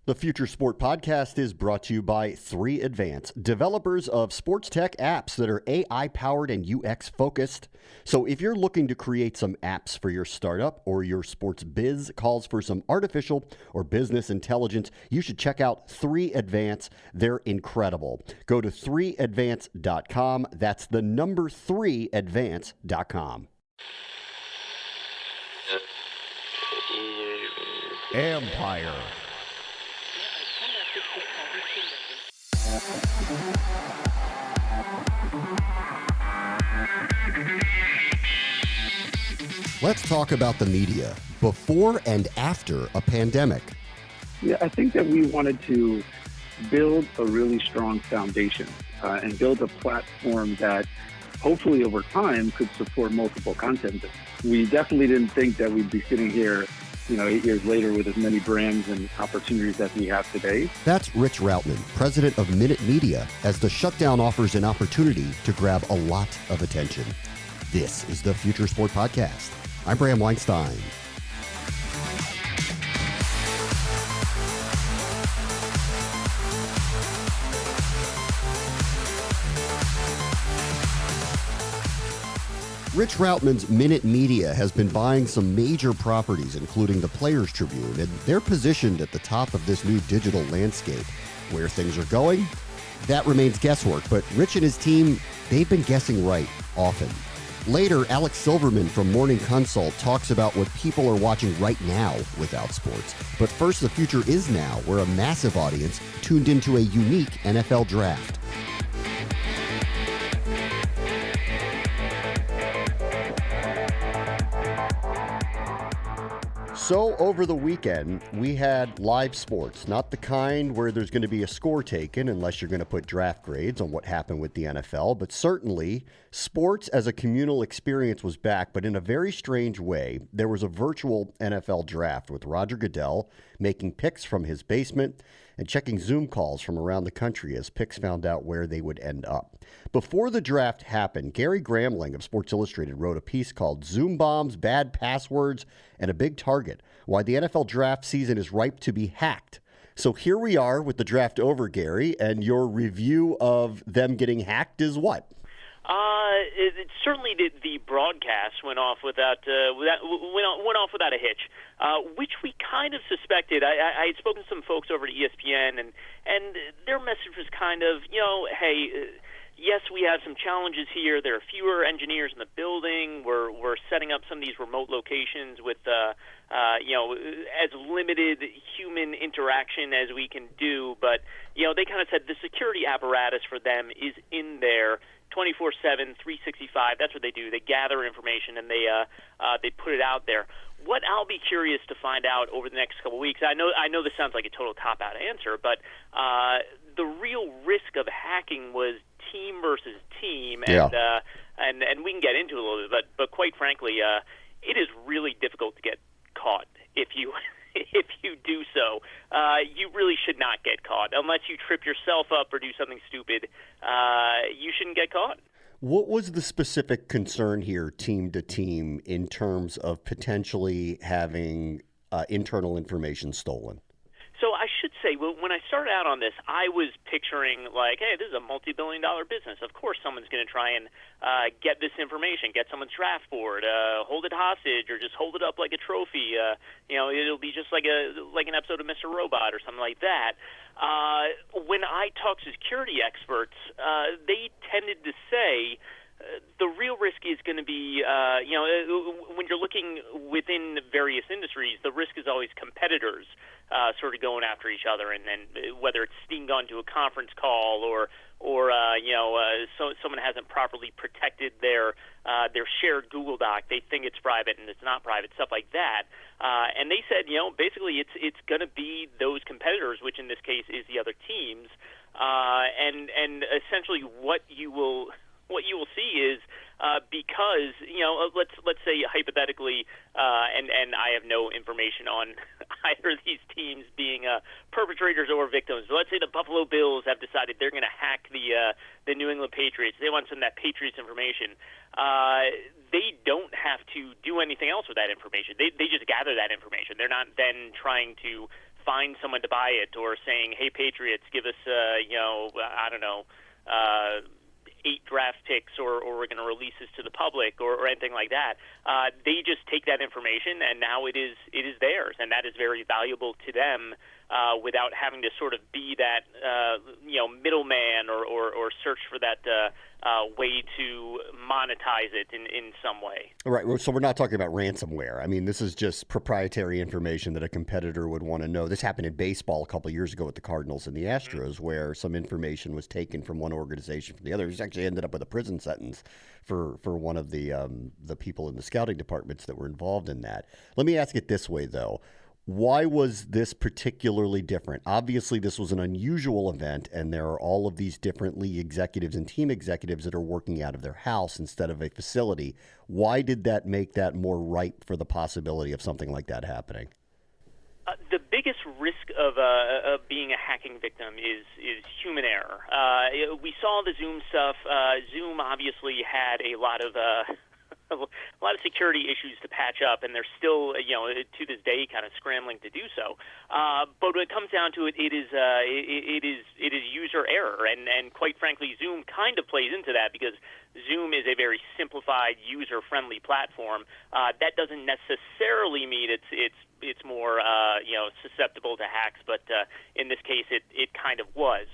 The Future Sport Podcast is brought to you by 3Advance, developers of sports tech apps that are AI-powered and UX-focused. So if you're looking to create some apps for your startup or your sports biz calls for some artificial or business intelligence, you should check out 3Advance. They're incredible. Go to 3advance.com. That's the number 3advance.com. Empire. Let's talk about the media before and after a pandemic. Yeah, I think that we wanted to build a really strong foundation and build a platform that hopefully over time could support multiple content. We definitely didn't think that we'd be sitting here 8 years later with as many brands and opportunities that we have today. That's Rich Routman, president of Minute Media, as the shutdown offers an opportunity to grab a lot of attention. This is the Future Sport Podcast. I'm Bram Weinstein. Rich Routman's Minute Media has been buying some major properties, including the Players Tribune, and they're positioned at the top of this new digital landscape. Where things are going, that remains guesswork, but Rich and his team, they've been guessing right often. Later, Alex Silverman from Morning Consult talks about what people are watching right now without sports. But first, the future is now, where a massive audience tuned into a unique NFL draft. So over the weekend, we had live sports, not the kind where there's going to be a score taken unless you're going to put draft grades on what happened with the NFL, but certainly sports as a communal experience was back, but in a very strange way. There was a virtual NFL draft with Roger Goodell making picks from his basement and checking Zoom calls from around the country as picks found out where they would end up. Before the draft happened, Gary Gramling of Sports Illustrated wrote a piece called Zoom Bombs, Bad Passwords, and a Big Target, Why the NFL Draft Season is Ripe to be Hacked. So here we are with the draft over, Gary, and your review of them getting hacked is what? Certainly the broadcast went off without a hitch, which we kind of suspected. I had spoken to some folks over at ESPN, and their message was kind of, hey, yes, we have some challenges here. There are fewer engineers in the building. We're setting up some of these remote locations with as limited human interaction as we can do. But they kind of said the security apparatus for them is in there 24/7, 365. That's what they do. They gather information and they put it out there. What I'll be curious to find out over the next couple of weeks. I know this sounds like a total cop-out answer, but the real risk of hacking was team versus team, and we can get into it a little bit. But quite frankly, it is really difficult to get caught if you. If you do so, you really should not get caught. Unless you trip yourself up or do something stupid, you shouldn't get caught. What was the specific concern here, team to team, in terms of potentially having internal information stolen? So I should say, when I started out on this, I was picturing like, hey, this is a multi-billion-dollar business. Of course someone's going to try and get this information, get someone's draft board, hold it hostage, or just hold it up like a trophy. It'll be just like an episode of Mr. Robot or something like that. When I talked to security experts, they tended to say the real risk is going to be, when you're looking within various industries, the risk is always competitors sort of going after each other, and then whether it's sneaking onto a conference call or so someone hasn't properly protected their shared Google Doc, they think it's private and it's not private, stuff like that. And they said, basically it's going to be those competitors, which in this case is the other teams, and essentially what you will see is because let's say hypothetically, and I have no information on either of these teams being perpetrators or victims. But let's say the Buffalo Bills have decided they're going to hack the New England Patriots. They want some of that Patriots information. They don't have to do anything else with that information. They just gather that information. They're not then trying to find someone to buy it, or saying, hey, Patriots, give us, 8 draft picks, or we're going to release this to the public, or anything like that. They just take that information, and now it is theirs, and that is very valuable to them, without having to sort of be that middleman or search for that way to monetize it in some way. Right. So we're not talking about ransomware. I mean, this is just proprietary information that a competitor would want to know. This happened in baseball a couple of years ago with the Cardinals and the Astros, where some information was taken from one organization from the other. He actually ended up with a prison sentence for one of the people in the scouting departments that were involved in that. Let me ask it this way, though. Why was this particularly different? Obviously, this was an unusual event, and there are all of these different league executives and team executives that are working out of their house instead of a facility. Why did that make that more ripe for the possibility of something like that happening? The biggest risk of being a hacking victim is human error. We saw the Zoom stuff. Zoom obviously had a lot of security issues to patch up, and they're still, to this day, kind of scrambling to do so. But when it comes down to it, it is user error, and quite frankly, Zoom kind of plays into that, because Zoom is a very simplified, user-friendly platform. That doesn't necessarily mean it's more susceptible to hacks, but in this case, it kind of was.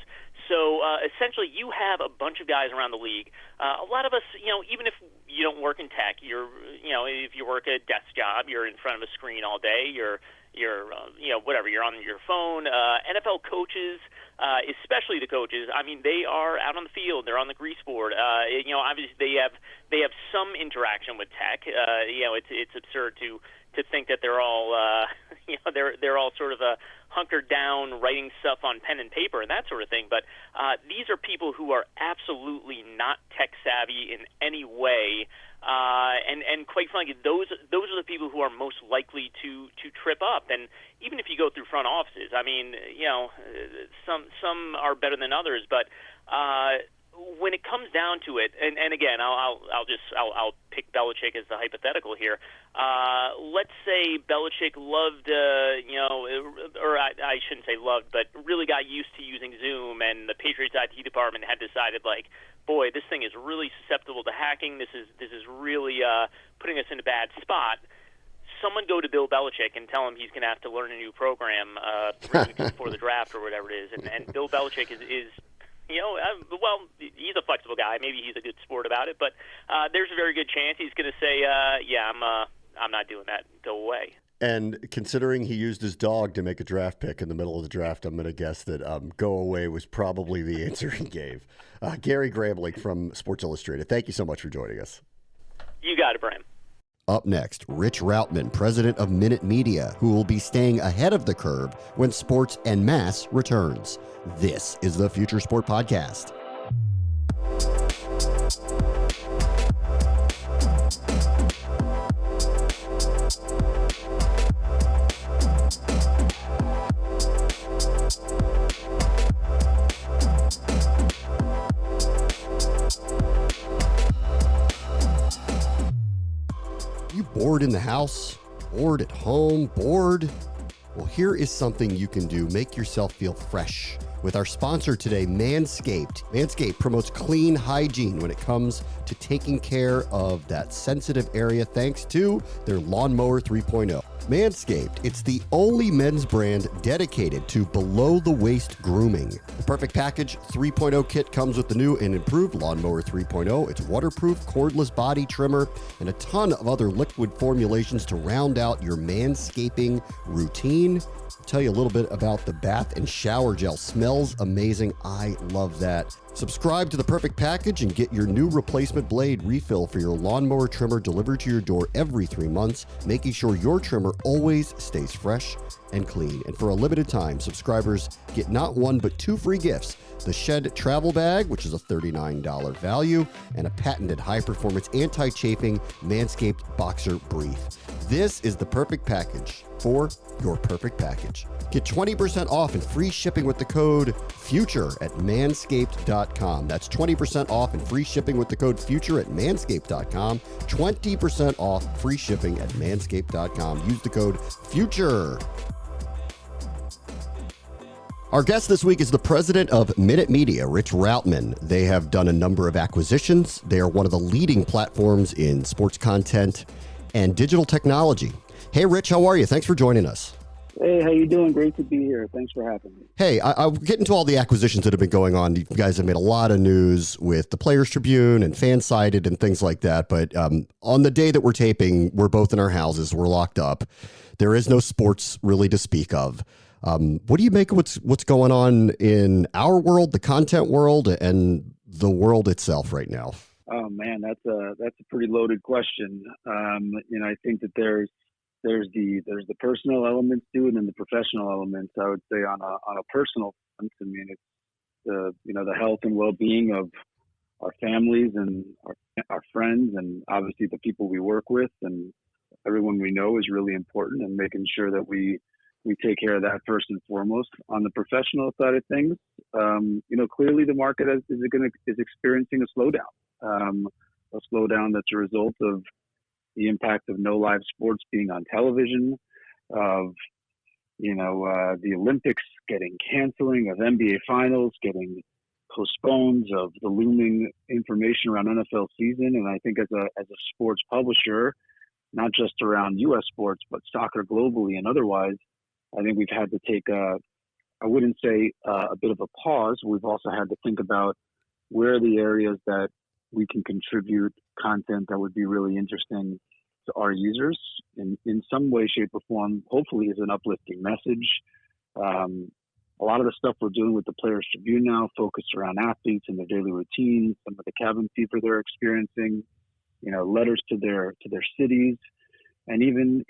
So essentially, you have a bunch of guys around the league. A lot of us, even if you don't work in tech, if you work a desk job, you're in front of a screen all day. You're whatever. You're on your phone. NFL coaches, especially the coaches. I mean, they are out on the field. They're on the grease board. Obviously they have some interaction with tech. It's absurd to think that they're all they're all sort of hunkered down, writing stuff on pen and paper and that sort of thing. But these are people who are absolutely not tech savvy in any way, and quite frankly, those are the people who are most likely to trip up. And even if you go through front offices, I mean, some are better than others, but when it comes down to it, and again, I'll pick Belichick as the hypothetical here. Let's say Belichick loved, or I shouldn't say loved, but really got used to using Zoom, and the Patriots IT department had decided, like, boy, this thing is really susceptible to hacking. This is really putting us in a bad spot. Someone go to Bill Belichick and tell him he's going to have to learn a new program 3 weeks before the draft or whatever it is, and Bill Belichick is he's a flexible guy. Maybe he's a good sport about it, but there's a very good chance he's going to say, I'm not doing that. Go away. And considering he used his dog to make a draft pick in the middle of the draft, I'm going to guess that go away was probably the answer he gave. Gary Gramling from Sports Illustrated, thank you so much for joining us. You got it, Brian. Up next, Rich Routman, president of Minute Media, who will be staying ahead of the curve when Sports en Masse returns. This is the Future Sport Podcast. You bored in the house? Bored at home? Bored? Well, here is something you can do. Make yourself feel fresh with our sponsor today, Manscaped. Manscaped promotes clean hygiene when it comes to taking care of that sensitive area thanks to their Lawnmower 3.0. Manscaped, it's the only men's brand dedicated to below-the-waist grooming. The Perfect Package 3.0 kit comes with the new and improved Lawnmower 3.0. It's waterproof, cordless body trimmer, and a ton of other liquid formulations to round out your manscaping routine. I'll tell you a little bit about the bath and shower gel. Smells amazing. I love that. Subscribe to the Perfect Package and get your new replacement blade refill for your lawnmower trimmer delivered to your door every 3 months, making sure your trimmer always stays fresh and clean. And for a limited time, subscribers get not one but 2 free gifts: the Shed Travel Bag, which is a $39 value, and a patented high-performance anti-chafing Manscaped Boxer Brief. This is the perfect package for your perfect package. Get 20% off and free shipping with the code FUTURE at manscaped.com. That's 20% off and free shipping with the code FUTURE at manscaped.com. 20% off free shipping at manscaped.com. Use the code FUTURE. Our guest this week is the president of Minute Media, Rich Routman. They have done a number of acquisitions. They are one of the leading platforms in sports content and digital technology. Hey, Rich, how are you? Thanks for joining us. Hey, how you doing? Great to be here. Thanks for having me. Hey, I'll get into all the acquisitions that have been going on. You guys have made a lot of news with the Players Tribune and Fansided and things like that. But on the day that we're taping, we're both in our houses. We're locked up. There is no sports really to speak of. What do you make of what's going on in our world, the content world, and the world itself right now? Oh man, that's a pretty loaded question. I think that there's the personal elements to it and the professional elements. I would say on a personal front, I mean, it's the health and well-being of our families and our friends, and obviously the people we work with and everyone we know is really important, and making sure that we take care of that first and foremost. On the professional side of things, clearly the market is experiencing a slowdown that's a result of the impact of no live sports being on television, of the Olympics getting canceling, of NBA finals getting postponed, of the looming information around NFL season. And I think as a sports publisher, not just around U.S. sports, but soccer globally and otherwise, I think we've had to take I wouldn't say a bit of a pause. We've also had to think about where are the areas that we can contribute content that would be really interesting to our users in some way, shape, or form, hopefully as an uplifting message. A lot of the stuff we're doing with the Players Tribune now focused around athletes and their daily routines, some of the cabin fever they're experiencing, letters to their cities, and even,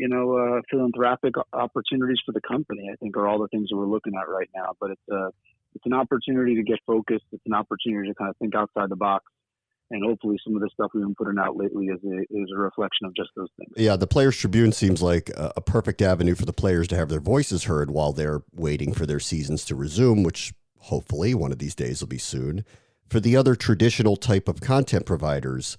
philanthropic opportunities for the company, I think, are all the things that we're looking at right now. But it's an opportunity to get focused. It's an opportunity to kind of think outside the box. And hopefully some of the stuff we've been putting out lately is a reflection of just those things. Yeah, the Players Tribune seems like a perfect avenue for the players to have their voices heard while they're waiting for their seasons to resume, which hopefully one of these days will be soon. For the other traditional type of content providers,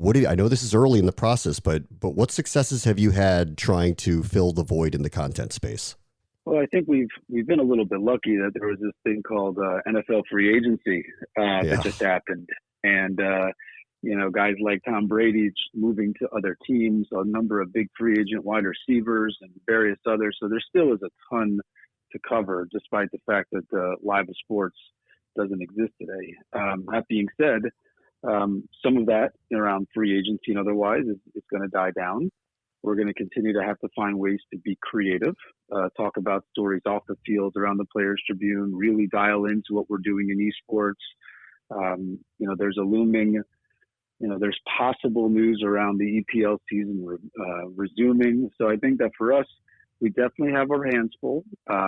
I know this is early in the process, but what successes have you had trying to fill the void in the content space? Well, I think we've been a little bit lucky that there was this thing called NFL free agency that just happened. And, guys like Tom Brady moving to other teams, a number of big free agent wide receivers and various others. So there still is a ton to cover, despite the fact that live sports doesn't exist today. That being said, some of that around free agency and otherwise is going to die down. We're going to continue to have to find ways to be creative, talk about stories off the field around the Players Tribune, really dial into what we're doing in esports. There's a looming, there's possible news around the EPL season resuming. So I think that for us, we definitely have our hands full.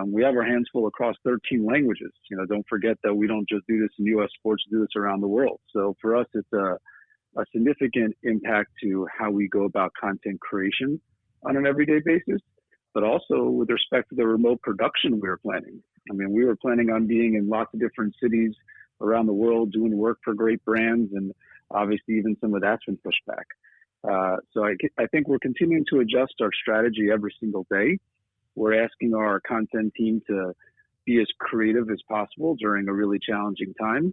We have our hands full across 13 languages. Don't forget that we don't just do this in U.S. sports, we do this around the world. So for us, it's a significant impact to how we go about content creation on an everyday basis, but also with respect to the remote production we were planning. I mean, we were planning on being in lots of different cities around the world, doing work for great brands, and obviously even some of that's been pushed back. So I think we're continuing to adjust our strategy every single day. We're asking our content team to be as creative as possible during a really challenging time,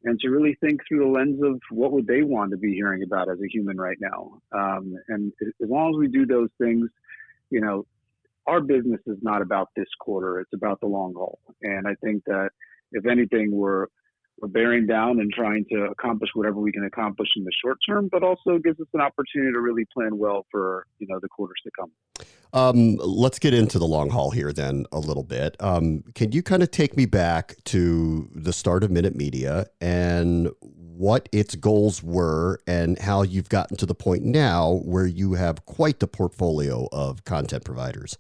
and to really think through the lens of what would they want to be hearing about as a human right now. And as long as we do those things, our business is not about this quarter, it's about the long haul. And I think that if anything, we're bearing down and trying to accomplish whatever we can accomplish in the short term, but also gives us an opportunity to really plan well for, the quarters to come. Let's get into the long haul here then a little bit. Can you kind of take me back to the start of Minute Media and what its goals were and how you've gotten to the point now where you have quite the portfolio of content providers?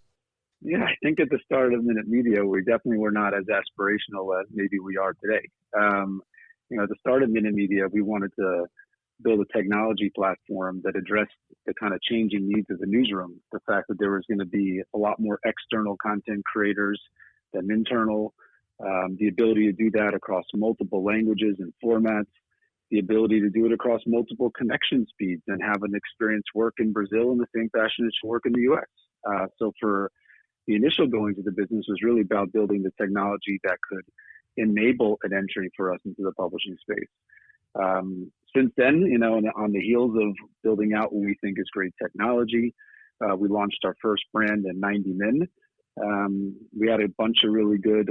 Yeah, I think at the start of Minute Media, we definitely were not as aspirational as maybe we are today. At the start of Minute Media, we wanted to build a technology platform that addressed the kind of changing needs of the newsroom. The fact that there was going to be a lot more external content creators than internal, the ability to do that across multiple languages and formats, the ability to do it across multiple connection speeds and have an experience work in Brazil in the same fashion as you work in the U.S. So for the initial goings of the business was really about building the technology that could enable an entry for us into the publishing space. Since then, on the heels of building out what we think is great technology, we launched our first brand in 90 Min. We had a bunch of really good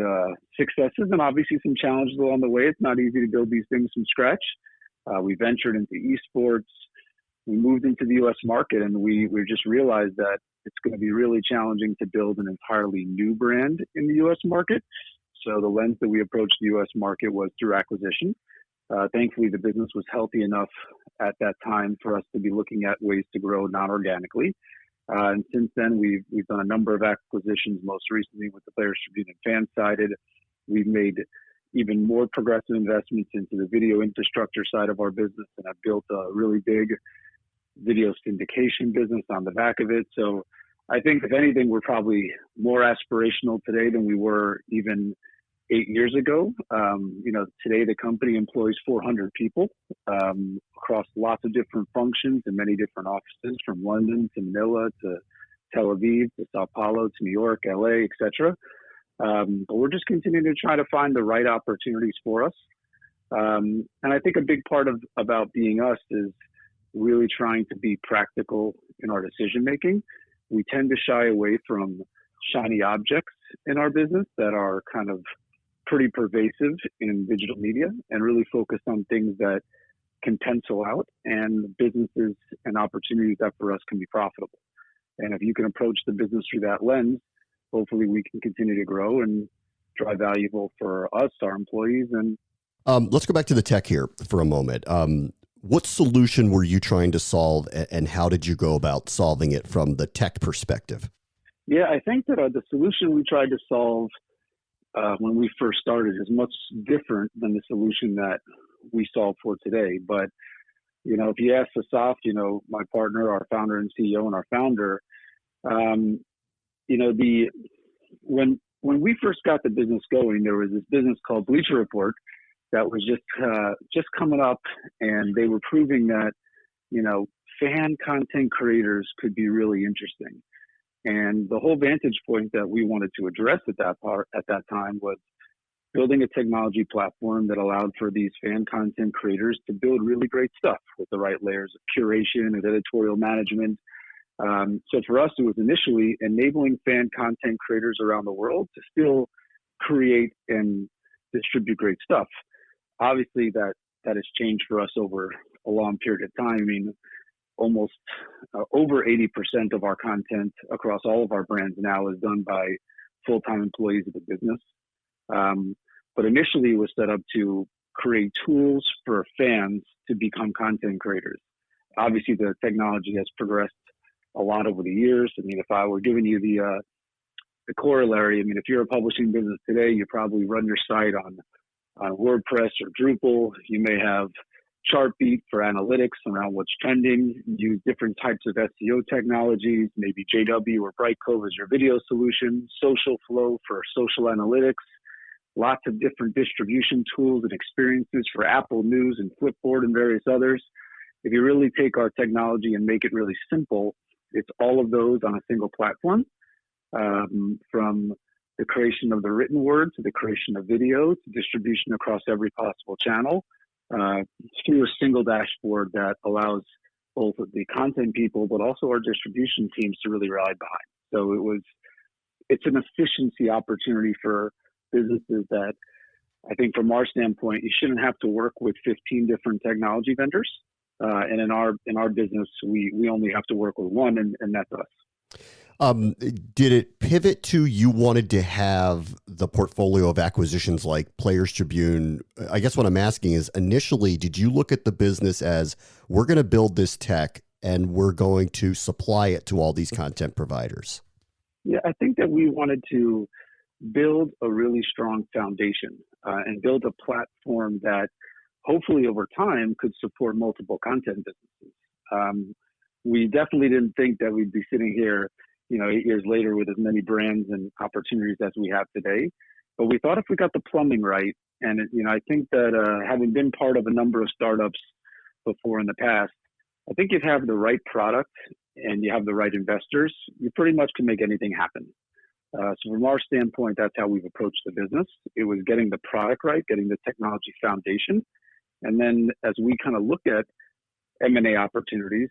successes and obviously some challenges along the way. It's not easy to build these things from scratch. We ventured into esports. We moved into the U.S. market, and we just realized that it's going to be really challenging to build an entirely new brand in the U.S. market. So the lens that we approached the U.S. market was through acquisition. Thankfully, the business was healthy enough at that time for us to be looking at ways to grow non-organically. And since then, we've done a number of acquisitions, most recently with the Players Tribune and Fansided. We've made even more progressive investments into the video infrastructure side of our business, and I've built a really big video syndication business on the back of it. So I think, if anything, we're probably more aspirational today than we were even 8 years ago. Today the company employs 400 people across lots of different functions and many different offices, from London to Manila to Tel Aviv to Sao Paulo to New York, LA, etc. But we're just continuing to try to find the right opportunities for us. And I think a big part about being us is really trying to be practical in our decision making. We tend to shy away from shiny objects in our business that are kind of pretty pervasive in digital media, and really focus on things that can pencil out and businesses and opportunities that for us can be profitable. And if you can approach the business through that lens, hopefully we can continue to grow and drive valuable for us, our employees. And let's go back to the tech here for a moment. What solution were you trying to solve, and how did you go about solving it from the tech perspective? Yeah, I think that the solution we tried to solve when we first started is much different than the solution that we solve for today. But, if you ask Asaf, my partner, our founder and CEO, and our founder, when we first got the business going, there was this business called Bleacher Report that was just coming up, and they were proving that, fan content creators could be really interesting. And the whole vantage point that we wanted to address at that time was building a technology platform that allowed for these fan content creators to build really great stuff with the right layers of curation and editorial management. So for us, it was initially enabling fan content creators around the world to still create and distribute great stuff. Obviously, that has changed for us over a long period of time. I mean, almost over 80% of our content across all of our brands now is done by full-time employees of the business. But initially, it was set up to create tools for fans to become content creators. Obviously, the technology has progressed a lot over the years. I mean, if I were giving you the corollary, I mean, if you're a publishing business today, you probably run your site on WordPress or Drupal. You may have Chartbeat for analytics around what's trending. Use different types of SEO technologies, maybe JW or Brightcove as your video solution, Social Flow for social analytics, lots of different distribution tools and experiences for Apple News and Flipboard and various others. If you really take our technology and make it really simple, it's all of those on a single platform, from the creation of the written word to the creation of video to distribution across every possible channel, through a single dashboard that allows both the content people but also our distribution teams to really rely behind. So it's an efficiency opportunity for businesses that I think, from our standpoint, you shouldn't have to work with 15 different technology vendors. And in our business, we only have to work with one, and that's us. Did it pivot to you wanted to have the portfolio of acquisitions like Players Tribune? I guess what I'm asking is, initially, did you look at the business as, we're going to build this tech and we're going to supply it to all these content providers? Yeah, I think that we wanted to build a really strong foundation and build a platform that hopefully over time could support multiple content businesses. We definitely didn't think that we'd be sitting here 8 years later with as many brands and opportunities as we have today. But we thought if we got the plumbing right, and I think that having been part of a number of startups before in the past, I think if you have the right product and you have the right investors, you pretty much can make anything happen. So from our standpoint, that's how we've approached the business. It was getting the product right, getting the technology foundation. And then as we kind of look at M&A opportunities,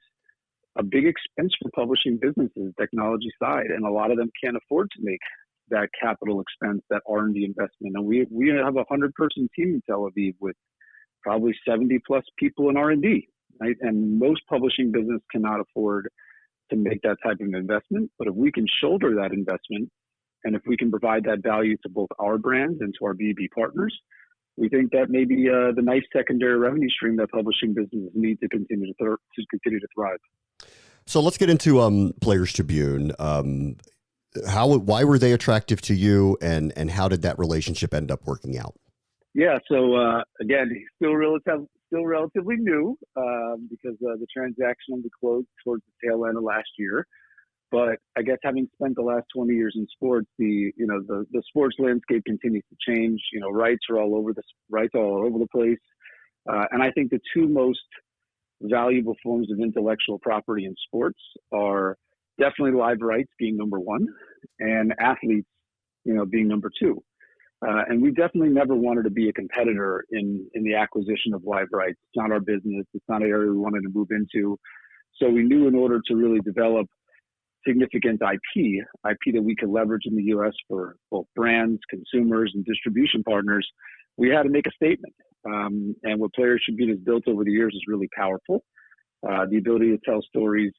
a big expense for publishing businesses, technology side, and a lot of them can't afford to make that capital expense, that R&D investment. And we have a 100-person team in Tel Aviv with probably 70 plus people in R&D, right? And most publishing business cannot afford to make that type of investment. But if we can shoulder that investment, and if we can provide that value to both our brands and to our B2B partners, we think that may be the nice secondary revenue stream that publishing businesses need to continue to thrive. So let's get into Players Tribune. Why were they attractive to you, and how did that relationship end up working out? Yeah, so again, still relatively new because the transaction only closed towards the tail end of last year. But I guess having spent the last 20 years in sports, the sports landscape continues to change. Rights are all over the place, and I think the two most valuable forms of intellectual property in sports are definitely live rights being number one, and athletes, being number two. And we definitely never wanted to be a competitor in the acquisition of live rights. It's not our business. It's not an area we wanted to move into. So we knew in order to really develop significant IP that we could leverage in the U.S. for both brands, consumers, and distribution partners, we had to make a statement. And what Players Tribune has built over the years is really powerful. The ability to tell stories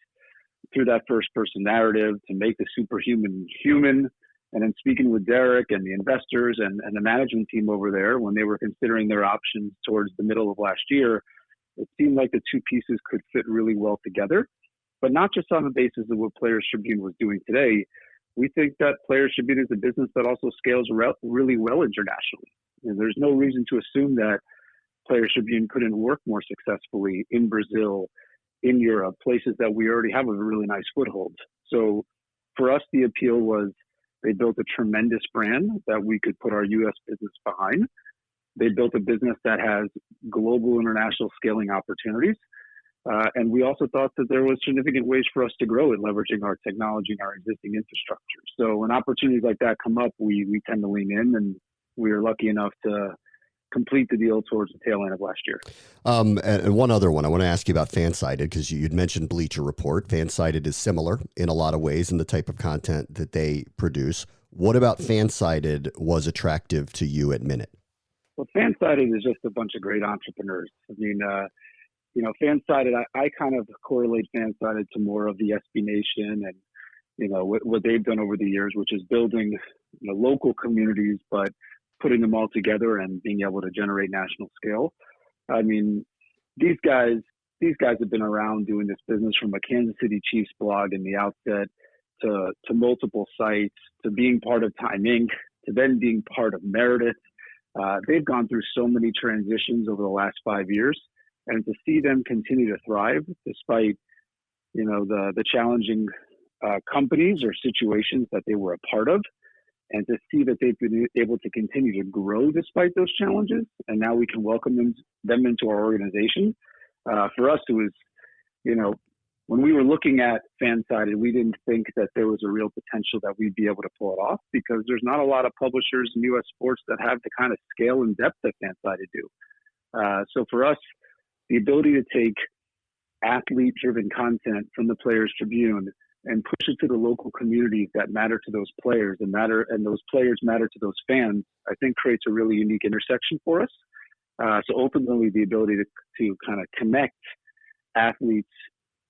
through that first-person narrative, to make the superhuman human. And then speaking with Derek and the investors and the management team over there, when they were considering their options towards the middle of last year, it seemed like the two pieces could fit really well together. But not just on the basis of what Players Tribune was doing today. We think that Players Tribune is a business that also scales really well internationally. And there's no reason to assume that Players Tribune couldn't work more successfully in Brazil, in Europe, places that we already have a really nice foothold. So for us, the appeal was they built a tremendous brand that we could put our U.S. business behind. They built a business that has global international scaling opportunities. And we also thought that there was significant ways for us to grow it, leveraging our technology and our existing infrastructure. So when opportunities like that come up, we tend to lean in, and we were lucky enough to complete the deal towards the tail end of last year. And one other one, I want to ask you about Fansided, because you'd mentioned Bleacher Report. Fansided is similar in a lot of ways in the type of content that they produce. What about Fansided was attractive to you at Minute? Well, Fansided is just a bunch of great entrepreneurs. I mean, Fansided, I kind of correlate Fansided to more of the SB Nation and, what they've done over the years, which is building local communities, but putting them all together and being able to generate national scale. I mean, these guys have been around doing this business from a Kansas City Chiefs blog in the outset to multiple sites, to being part of Time Inc., to then being part of Meredith. They've gone through so many transitions over the last 5 years, and to see them continue to thrive despite, the challenging companies or situations that they were a part of, and to see that they've been able to continue to grow despite those challenges, and now we can welcome them into our organization. For us, it was, when we were looking at Fansided, we didn't think that there was a real potential that we'd be able to pull it off, because there's not a lot of publishers in U.S. sports that have the kind of scale and depth that Fansided do. So for us, the ability to take athlete-driven content from the Players Tribune and push it to the local communities that matter to those players and those players matter to those fans, I think creates a really unique intersection for us. So ultimately, the ability to kind of connect athletes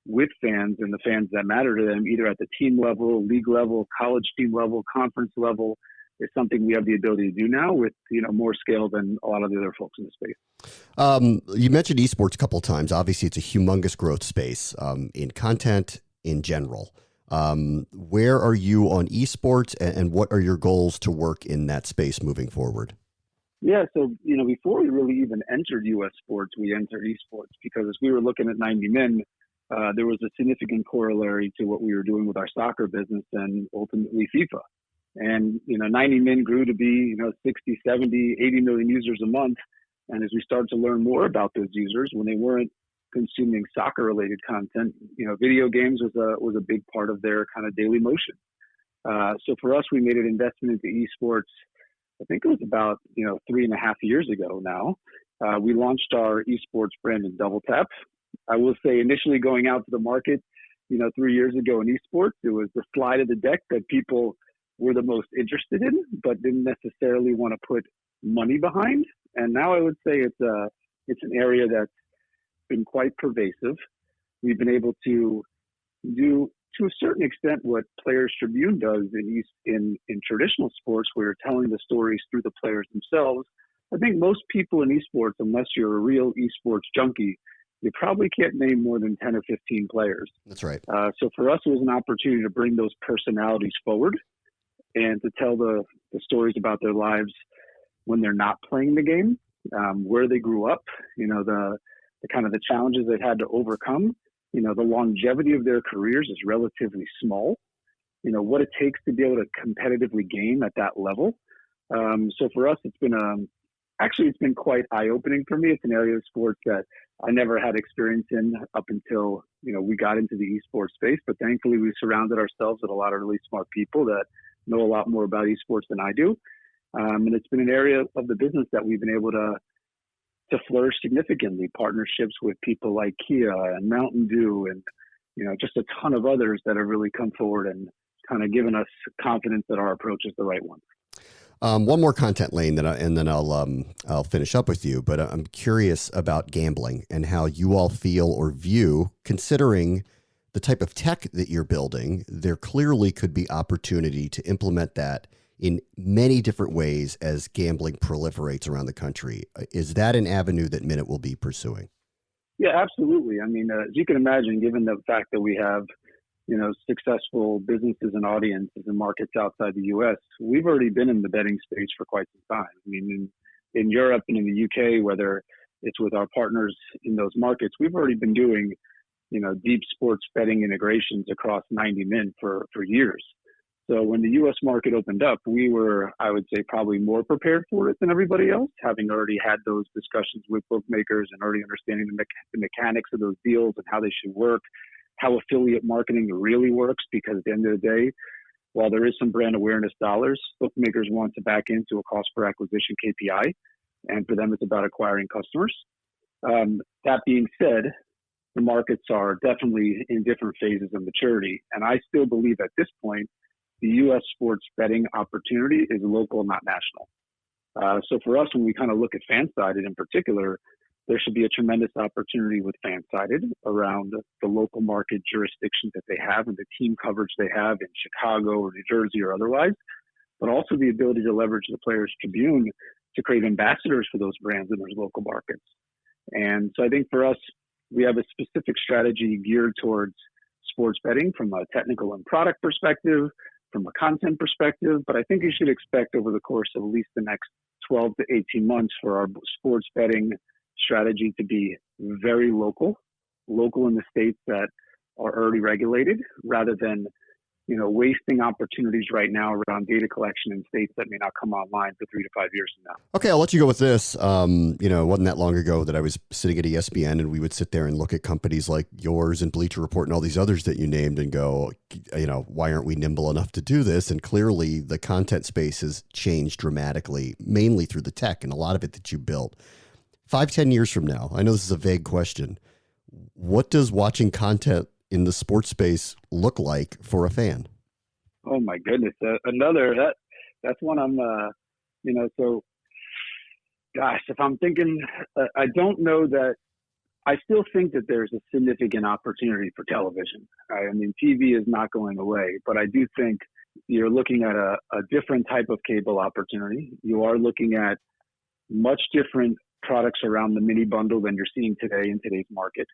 with fans and the fans that matter to them, either at the team level, league level, college team level, conference level, is something we have the ability to do now with more scale than a lot of the other folks in the space. You mentioned esports a couple of times. Obviously, it's a humongous growth space in content in general. Where are you on esports, and what are your goals to work in that space moving forward? Yeah, so, before we really even entered U.S. sports, we entered esports, because as we were looking at 90 Min, there was a significant corollary to what we were doing with our soccer business and ultimately FIFA. And, 90 Min grew to be, 60, 70, 80 million users a month. And as we started to learn more about those users, when they weren't consuming soccer related content, video games was a big part of their kind of daily motion. So for us, we made an investment into esports. I think it was about 3.5 years ago now. We launched our esports brand in Double Tap. I will say, initially going out to the market, 3 years ago in esports, it was the slide of the deck that people were the most interested in, but didn't necessarily want to put money behind. And now I would say it's an area that's been quite pervasive. We've been able to do, to a certain extent, what Players Tribune does in traditional sports, where you're telling the stories through the players themselves. I think most people in esports, unless you're a real esports junkie, you probably can't name more than 10 or 15 players. That's right. So for us, it was an opportunity to bring those personalities forward and to tell the stories about their lives when they're not playing the game, where they grew up, the kind of the challenges they've had to overcome. The longevity of their careers is relatively small. What it takes to be able to competitively game at that level. So for us, it's been quite eye-opening for me. It's an area of sports that I never had experience in up until, we got into the esports space. But thankfully, we surrounded ourselves with a lot of really smart people that know a lot more about esports than I do. And it's been an area of the business that we've been able to flourish significantly. Partnerships with people like Kia and Mountain Dew and, just a ton of others that have really come forward and kind of given us confidence that our approach is the right one. One more content lane, and then I'll finish up with you. But I'm curious about gambling and how you all feel or view, considering the type of tech that you're building. There clearly could be opportunity to implement that in many different ways as gambling proliferates around the country. Is that an avenue that Minute will be pursuing? Yeah, absolutely. I mean, as you can imagine, given the fact that we have successful businesses and audiences in markets outside the U.S., we've already been in the betting space for quite some time. I mean, in Europe and in the UK, whether it's with our partners in those markets, we've already been doing, deep sports betting integrations across 90 Min for years. So when the U.S. market opened up, we were, I would say, probably more prepared for it than everybody else, having already had those discussions with bookmakers and already understanding the mechanics of those deals and how they should work, how affiliate marketing really works, because at the end of the day, while there is some brand awareness dollars, bookmakers want to back into a cost per acquisition KPI, and for them it's about acquiring customers. That being said, the markets are definitely in different phases of maturity, and I still believe at this point the U.S. sports betting opportunity is local, not national. So for us, when we kind of look at FanSided in particular, there should be a tremendous opportunity with FanSided around the local market jurisdictions that they have and the team coverage they have in Chicago or New Jersey or otherwise, but also the ability to leverage the Players Tribune to create ambassadors for those brands in those local markets. And so I think for us, we have a specific strategy geared towards sports betting from a technical and product perspective, from a content perspective, but I think you should expect over the course of at least the next 12 to 18 months for our sports betting strategy to be very local in the states that are already regulated, rather than wasting opportunities right now around data collection in states that may not come online for 3 to 5 years from now. Okay, I'll let you go with this. It wasn't that long ago that I was sitting at ESPN and we would sit there and look at companies like yours and Bleacher Report and all these others that you named and go, why aren't we nimble enough to do this? And clearly the content space has changed dramatically, mainly through the tech and a lot of it that you built. 5-10 years from now, I know this is a vague question, what does watching content in the sports space look like for a fan? Oh my goodness. That's one I'm, so gosh, if I'm thinking, I don't know that, I still think that there's a significant opportunity for television. I mean, TV is not going away, but I do think you're looking at a different type of cable opportunity. You are looking at much different products around the mini bundle than you're seeing today in today's market.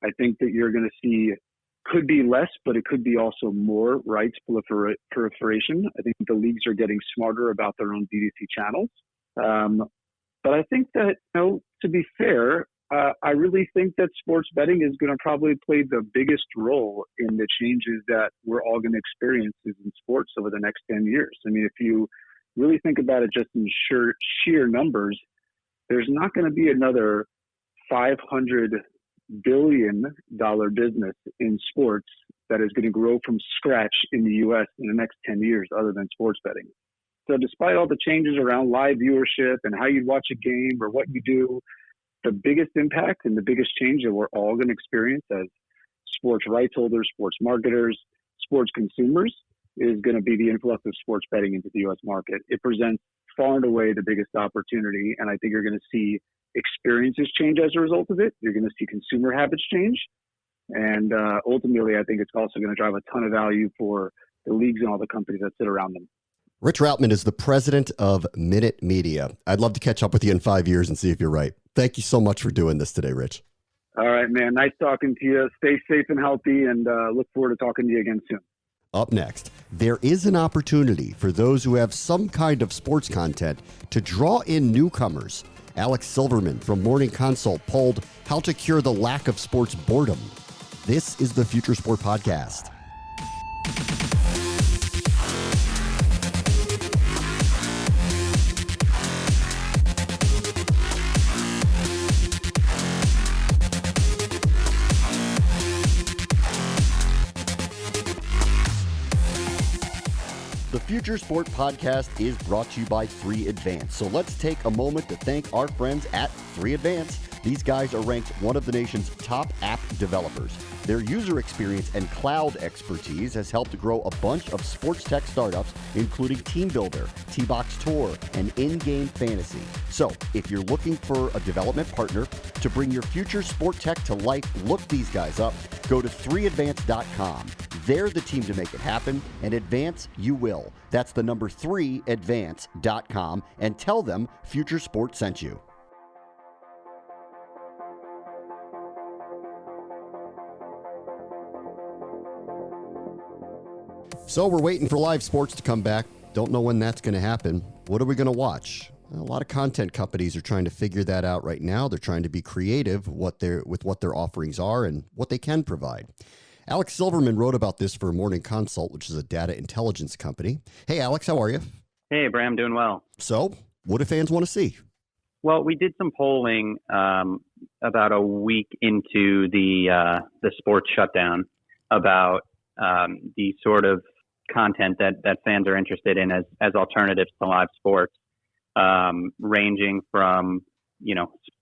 I think that you're going to see, could be less, but it could be also more rights proliferation. I think the leagues are getting smarter about their own DTC channels. But I think that, to be fair, I really think that sports betting is going to probably play the biggest role in the changes that we're all going to experience in sports over the next 10 years. I mean, if you really think about it just in sheer numbers, there's not going to be another $500 billion business in sports that is going to grow from scratch in the U.S. in the next 10 years other than sports betting. So despite all the changes around live viewership and how you watch a game or what you do, the biggest impact and the biggest change that we're all going to experience as sports rights holders, sports marketers, sports consumers is going to be the influx of sports betting into the U.S. market. It presents far and away the biggest opportunity, and I think you're going to see experiences change as a result of it. You're going to see consumer habits change, and ultimately, I think it's also going to drive a ton of value for the leagues and all the companies that sit around them. Rich Routman is the president of Minute Media. I'd love to catch up with you in 5 years and see if you're right. Thank you so much for doing this today, Rich. All right, man. Nice talking to you. Stay safe and healthy, and look forward to talking to you again soon. Up next, there is an opportunity for those who have some kind of sports content to draw in newcomers. Alex Silverman from Morning Consult polled how to cure the lack of sports boredom. This is the Future Sport Podcast. The Future Sport Podcast is brought to you by 3 Advance. So let's take a moment to thank our friends at 3 Advance. These guys are ranked one of the nation's top app developers. Their user experience and cloud expertise has helped grow a bunch of sports tech startups, including Team Builder, T-Box Tour, and in-game fantasy. So if you're looking for a development partner to bring your future sport tech to life, look these guys up. Go to 3advance.com. They're the team to make it happen, and advance you will. That's the number 3advance.com, and tell them Future Sport sent you. So we're waiting for live sports to come back. Don't know when that's going to happen. What are we going to watch? A lot of content companies are trying to figure that out right now. They're trying to be creative with what their offerings are and what they can provide. Alex Silverman wrote about this for Morning Consult, which is a data intelligence company. Hey, Alex, how are you? Hey, Bram, doing well. So what do fans want to see? Well, we did some polling about a week into the sports shutdown about the sort of content that fans are interested in as alternatives to live sports, ranging from,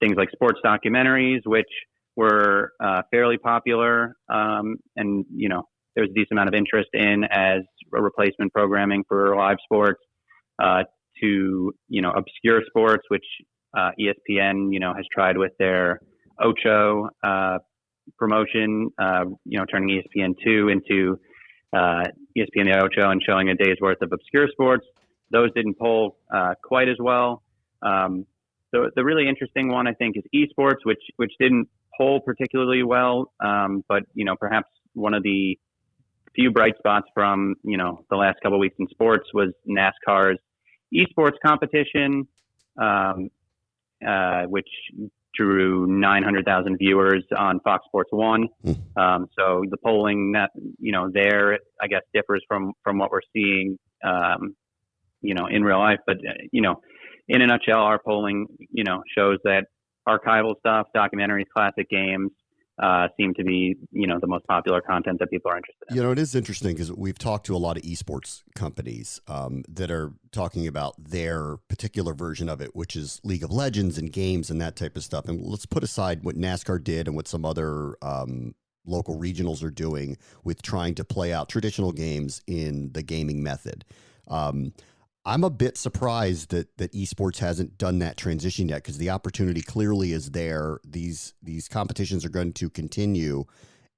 things like sports documentaries, which were fairly popular, and, there was a decent amount of interest in as a replacement programming for live sports, to, obscure sports, which ESPN, has tried with their Ocho promotion, turning ESPN2 into ESPN the Ocho and showing a day's worth of obscure sports. Those didn't poll quite as well. So the really interesting one, I think, is esports, which didn't poll particularly well, but perhaps one of the few bright spots from the last couple of weeks in sports was NASCAR's esports competition, which drew 900,000 viewers on Fox Sports 1. So the polling there, I guess, differs from what we're seeing, in real life. But, in a nutshell, our polling, shows that archival stuff, documentaries, classic games, seem to be, the most popular content that people are interested in. It is interesting because we've talked to a lot of esports companies that are talking about their particular version of it, which is League of Legends and games and that type of stuff. And let's put aside what NASCAR did and what some other local regionals are doing with trying to play out traditional games in the gaming method. I'm a bit surprised that esports hasn't done that transition yet, because the opportunity clearly is there. These competitions are going to continue,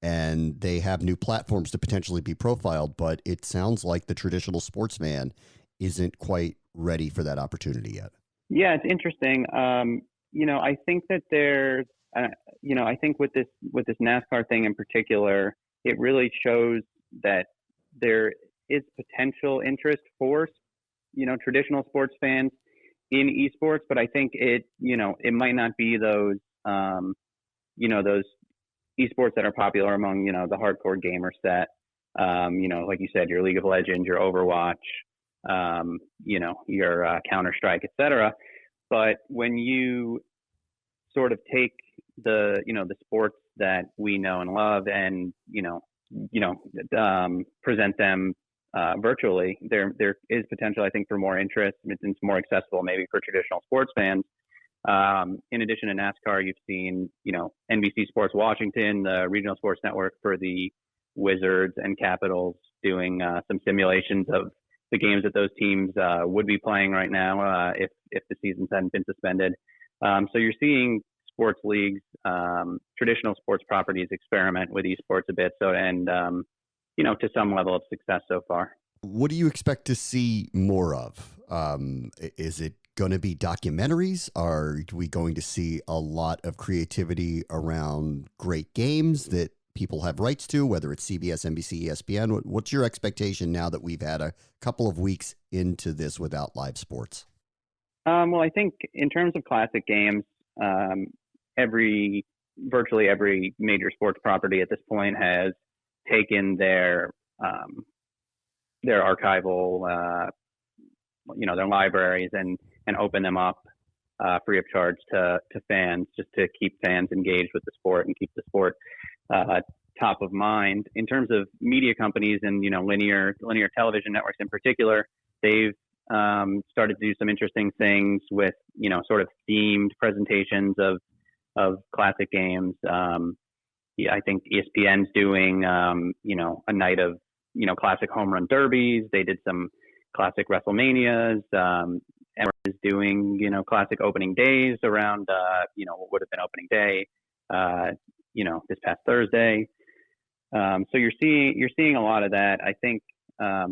and they have new platforms to potentially be profiled, but it sounds like the traditional sportsman isn't quite ready for that opportunity yet. Yeah, it's interesting. I think that there's, I think with this NASCAR thing in particular, it really shows that there is potential interest for traditional sports fans in esports, but I think it might not be those, those esports that are popular among, the hardcore gamer set, like you said, your League of Legends, your Overwatch, your Counter-Strike, etc. But when you sort of take the sports that we know and love and, present them virtually, there is potential, I think, for more interest. It's more accessible maybe for traditional sports fans. In addition to NASCAR, you've seen, NBC Sports Washington, the regional sports network for the Wizards and Capitals, doing some simulations of the games that those teams would be playing right now if the seasons hadn't been suspended. So you're seeing sports leagues, traditional sports properties experiment with esports a bit. To some level of success so far. What do you expect to see more of? Is it going to be documentaries? Are we going to see a lot of creativity around great games that people have rights to, whether it's CBS, NBC, ESPN? What's your expectation now that we've had a couple of weeks into this without live sports? Well, I think in terms of classic games, virtually every major sports property at this point has taken their archival, their libraries and open them up free of charge to fans, just to keep fans engaged with the sport and keep the sport top of mind. In terms of media companies and linear television networks in particular, they've started to do some interesting things with sort of themed presentations of classic games. I think ESPN's doing, a night of, classic home run derbies. They did some classic WrestleManias. Emirates is doing, classic opening days around, what would have been opening day, this past Thursday. So you're seeing a lot of that. I think, I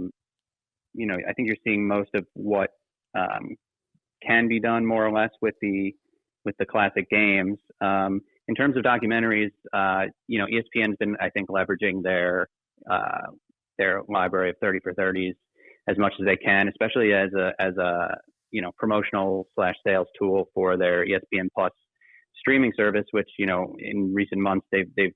think you're seeing most of what can be done more or less with the classic games. In terms of documentaries, ESPN's been, I think, leveraging their library of 30 for 30s as much as they can, especially as a promotional / sales tool for their ESPN Plus streaming service, which in recent months they've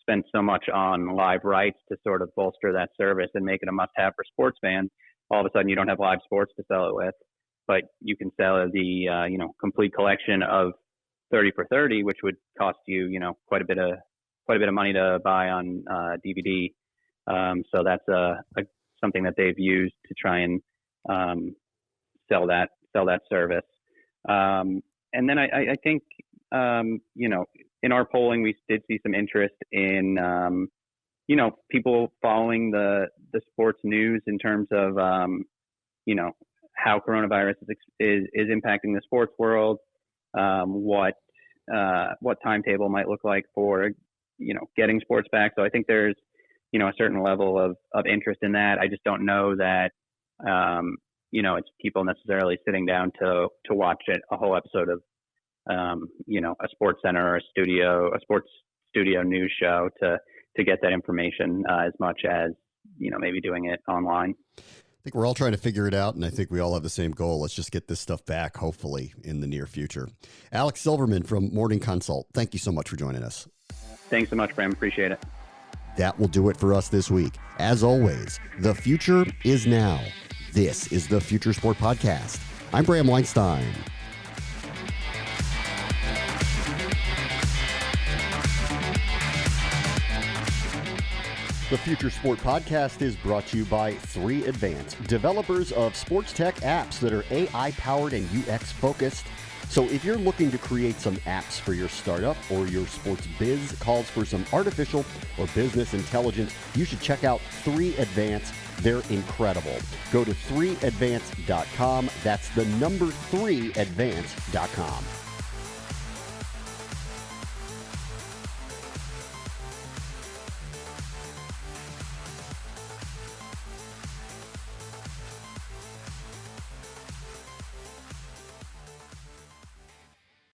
spent so much on live rights to sort of bolster that service and make it a must-have for sports fans. All of a sudden, you don't have live sports to sell it with, but you can sell the complete collection of 30 for 30, which would cost you, quite a bit of money to buy on DVD. So that's something that they've used to try and sell that service. And then I think in our polling we did see some interest in people following the sports news in terms of how coronavirus is impacting the sports world. What timetable might look like for, getting sports back. So I think there's, a certain level of interest in that. I just don't know that, it's people necessarily sitting down to watch a whole episode of, a Sports Center or a sports studio news show to get that information as much as, maybe doing it online. I think we're all trying to figure it out, and I think we all have the same goal. Let's just get this stuff back, hopefully, in the near future. Alex Silverman from Morning Consult, thank you so much for joining us. Thanks so much, Bram. Appreciate it. That will do it for us this week. As always, the future is now. This is the Future Sport Podcast. I'm Bram Weinstein. The Future Sport Podcast is brought to you by 3 Advance, developers of sports tech apps that are AI-powered and UX-focused. So if you're looking to create some apps for your startup or your sports biz calls for some artificial or business intelligence, you should check out 3 Advance. They're incredible. Go to 3advance.com. That's the number 3advance.com.